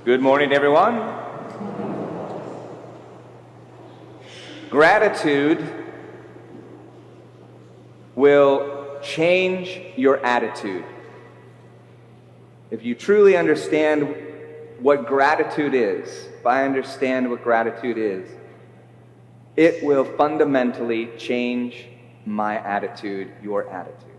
Good morning, everyone. Gratitude will change your attitude. If you truly understand what gratitude is, if I understand what gratitude is, it will fundamentally change my attitude, your attitude.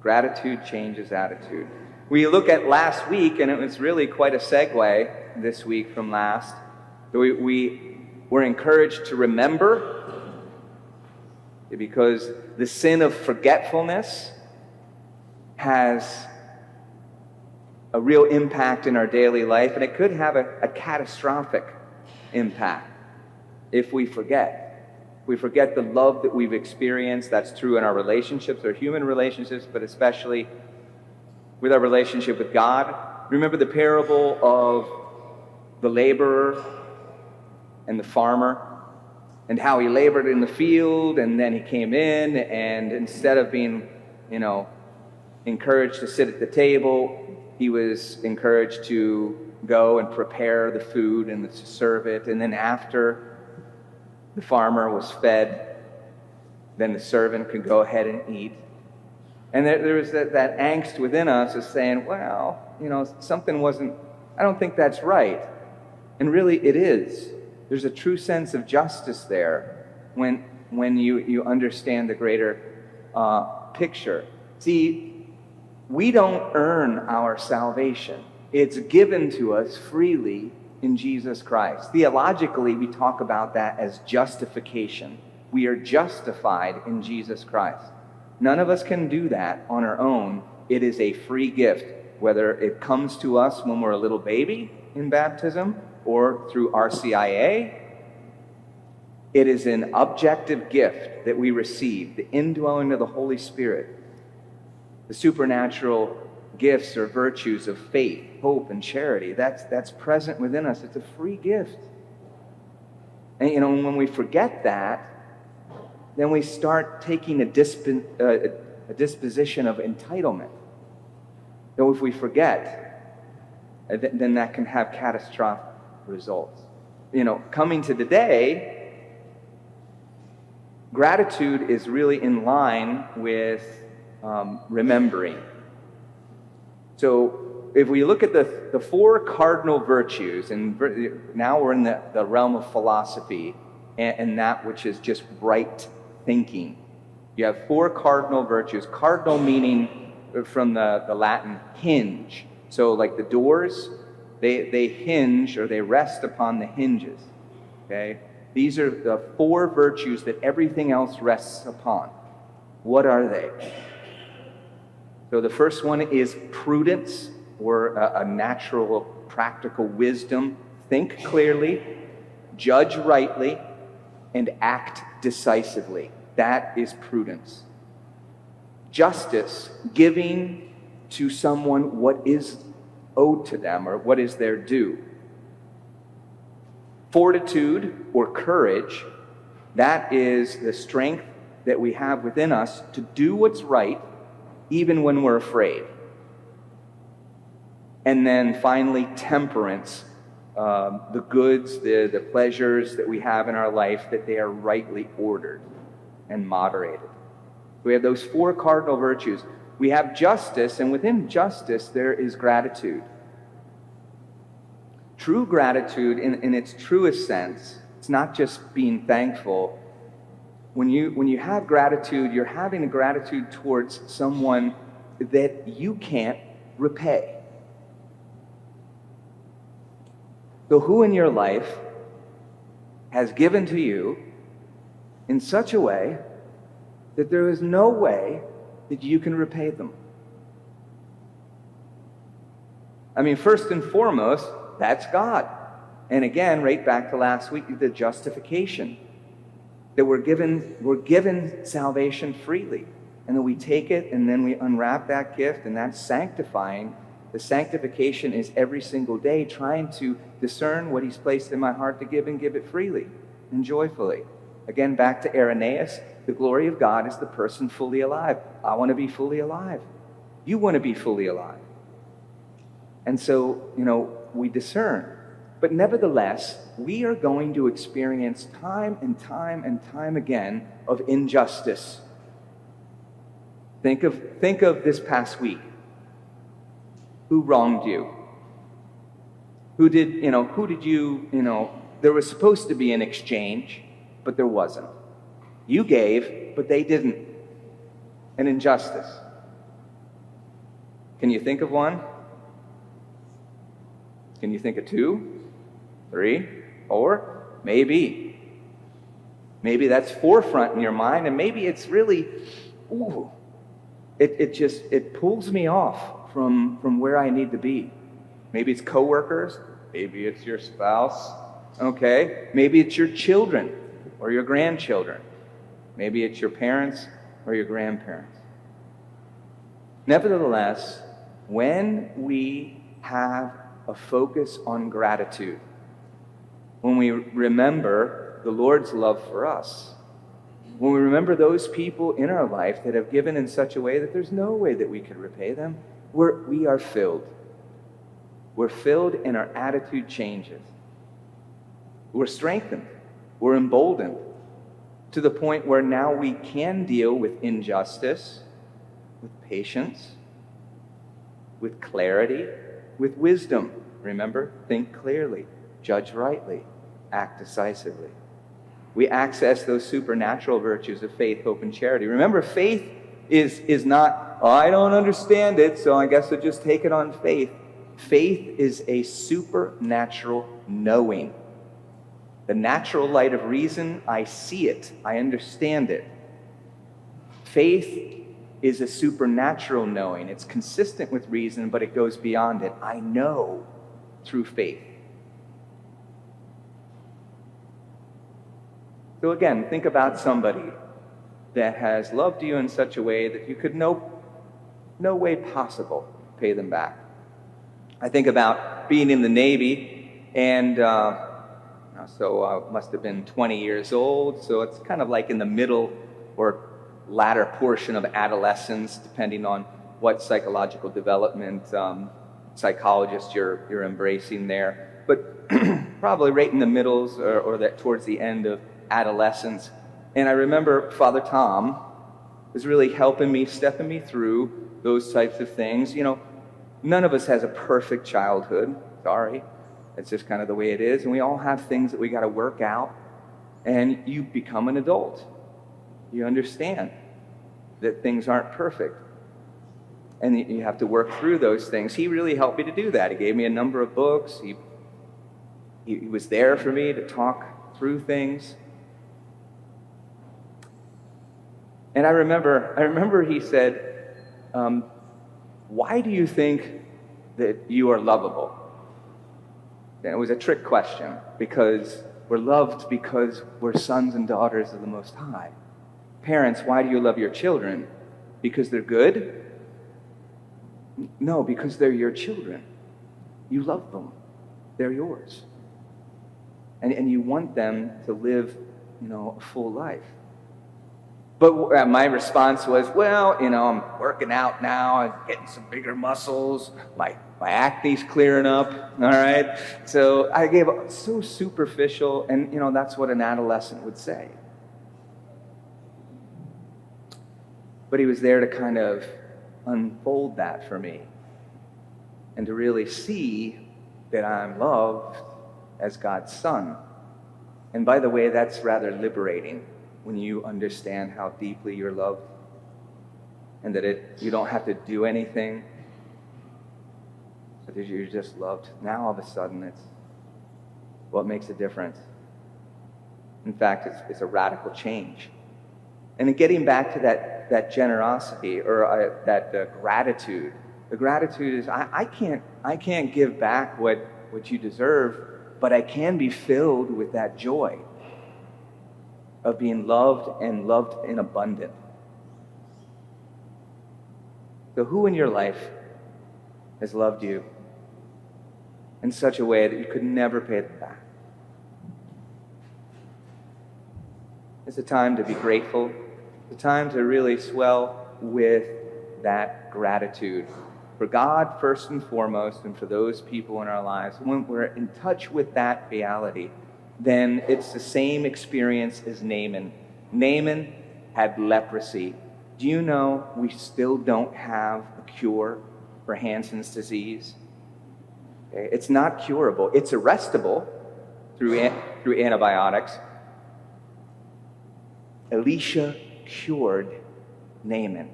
Gratitude changes attitude. We look at last week, and it was really quite a segue this week from last. We were encouraged to remember, because the sin of forgetfulness has a real impact in our daily life, and it could have a catastrophic impact if we forget. We forget the love that we've experienced. That's true in our relationships, our human relationships, but especially with our relationship with God. Remember the parable of the laborer and the farmer, and how he labored in the field, and then he came in, and instead of being, encouraged to sit at the table, he was encouraged to go and prepare the food and to serve it. And then after the farmer was fed, then the servant could go ahead and eat. And there was that angst within us of saying, well, something wasn't, I don't think that's right. And really it is. There's a true sense of justice there when you understand the greater picture. See, we don't earn our salvation. It's given to us freely in Jesus Christ. Theologically, we talk about that as justification. We are justified in Jesus Christ. None of us can do that on our own. It is a free gift, whether it comes to us when we're a little baby in baptism or through RCIA. It is an objective gift that we receive, the indwelling of the Holy Spirit, the supernatural gifts or virtues of faith, hope, and charity. That's present within us. It's a free gift. And when we forget that, then we start taking a disposition of entitlement. So if we forget, then that can have catastrophic results. Coming to today, gratitude is really in line with remembering. So if we look at the four cardinal virtues, and now we're in the realm of philosophy and that which is just right thinking. You have four cardinal virtues. Cardinal meaning from the Latin hinge. So like the doors, they hinge or they rest upon the hinges. Okay? These are the four virtues that everything else rests upon. What are they? So the first one is prudence, or a natural, practical wisdom. Think clearly, judge rightly, and act decisively. That is prudence. Justice, giving to someone what is owed to them or what is their due. Fortitude, or courage, that is the strength that we have within us to do what's right even when we're afraid. And then finally, temperance, the goods, the pleasures that we have in our life, that they are rightly ordered and moderated. We have those four cardinal virtues. We have justice, and within justice there is gratitude. True gratitude in its truest sense, it's not just being thankful. When you have gratitude, you're having a gratitude towards someone that you can't repay. So who in your life has given to you in such a way that there is no way that you can repay them? First and foremost, that's God. And again, right back to last week, the justification. That we're given salvation freely. And then we take it and then we unwrap that gift, and that's sanctifying. The sanctification is every single day trying to discern what He's placed in my heart to give, and give it freely and joyfully. Again, back to Irenaeus, the glory of God is the person fully alive. I want to be fully alive. You want to be fully alive. And so, we discern. But nevertheless, we are going to experience time and time and time again of injustice. Think of this past week. Who wronged you? Who did you, there was supposed to be an exchange, but there wasn't. You gave, but they didn't. An injustice. Can you think of one? Can you think of 2? 3, 4, maybe. Maybe that's forefront in your mind, and maybe it's really, it pulls me off from where I need to be. Maybe it's coworkers, maybe it's your spouse, okay? Maybe it's your children or your grandchildren. Maybe it's your parents or your grandparents. Nevertheless, when we have a focus on gratitude, when we remember the Lord's love for us, when we remember those people in our life that have given in such a way that there's no way that we could repay them, we are filled. We're filled and our attitude changes. We're strengthened. We're emboldened to the point where now we can deal with injustice, with patience, with clarity, with wisdom. Remember, think clearly. Judge rightly, act decisively. We access those supernatural virtues of faith, hope, and charity. Remember, faith is not, I don't understand it, so I guess I'll just take it on faith. Faith is a supernatural knowing. The natural light of reason, I see it, I understand it. Faith is a supernatural knowing. It's consistent with reason, but it goes beyond it. I know through faith. So again, think about somebody that has loved you in such a way that you could no way possible pay them back. I think about being in the Navy, and must have been 20 years old, so it's kind of like in the middle or latter portion of adolescence, depending on what psychological development psychologist you're embracing there. But probably right in the middles or that towards the end of adolescence. And I remember Father Tom was really helping me, stepping me through those types of things. None of us has a perfect childhood. Sorry. It's just kind of the way it is. And we all have things that we got to work out. And you become an adult. You understand that things aren't perfect. And you have to work through those things. He really helped me to do that. He gave me a number of books. He was there for me to talk through things. And I remember he said, why do you think that you are lovable? And it was a trick question, because we're loved because we're sons and daughters of the Most High. Parents, why do you love your children? Because they're good? No, because they're your children. You love them. They're yours. And you want them to live, a full life. But my response was, I'm working out now, I'm getting some bigger muscles, my acne's clearing up, all right? So I gave up, so superficial, and that's what an adolescent would say. But he was there to kind of unfold that for me and to really see that I'm loved as God's son. And by the way, that's rather liberating when you understand how deeply you're loved and that you don't have to do anything, but you're just loved. Now all of a sudden it's what makes a difference. In fact, it's a radical change. And in getting back to that generosity or that gratitude, the gratitude is I can't give back what you deserve, but I can be filled with that joy of being loved and loved in abundance. So who in your life has loved you in such a way that you could never pay them back? It's a time to be grateful. It's a time to really swell with that gratitude for God first and foremost, and for those people in our lives, when we're in touch with that reality, then it's the same experience as Naaman. Naaman had leprosy. Do you know we still don't have a cure for Hansen's disease? Okay? It's not curable. It's arrestable through antibiotics. Elisha cured Naaman.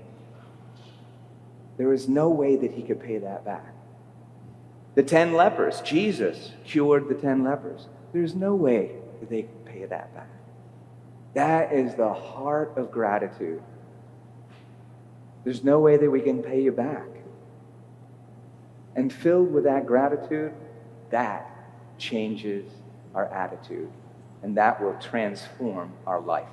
There was no way that he could pay that back. The 10 lepers, Jesus cured the 10 lepers. There's no way that they could pay that back. That is the heart of gratitude. There's no way that we can pay you back. And filled with that gratitude, that changes our attitude. And that will transform our life.